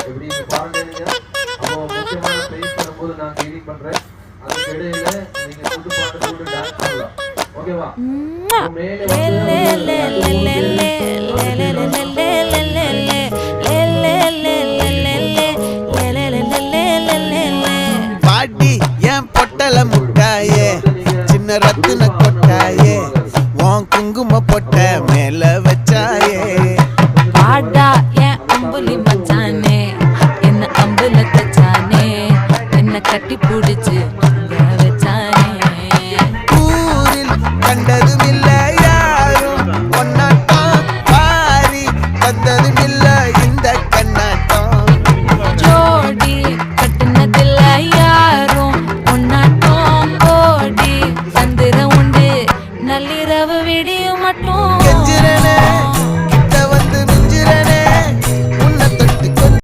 எப்படி பாருங்க. அப்போ முக்கியமான பிளேஸ் வரும்போது நான் கைடிங் பண்றேன். அதுக்கு இடையில நீங்க புது பாட்டு போட்டு டான்ஸ் பண்ணலாம். ஓகேவா? பாடி என் பொட்டல முட்டாயே சின்ன ரத்தின கொட்டாயே உன் குங்கும பொட்ட மேல வச்சாயே பாடா என் அம்புலி மச்சானே என்ன அம்புல தச்சானே என்ன கட்டி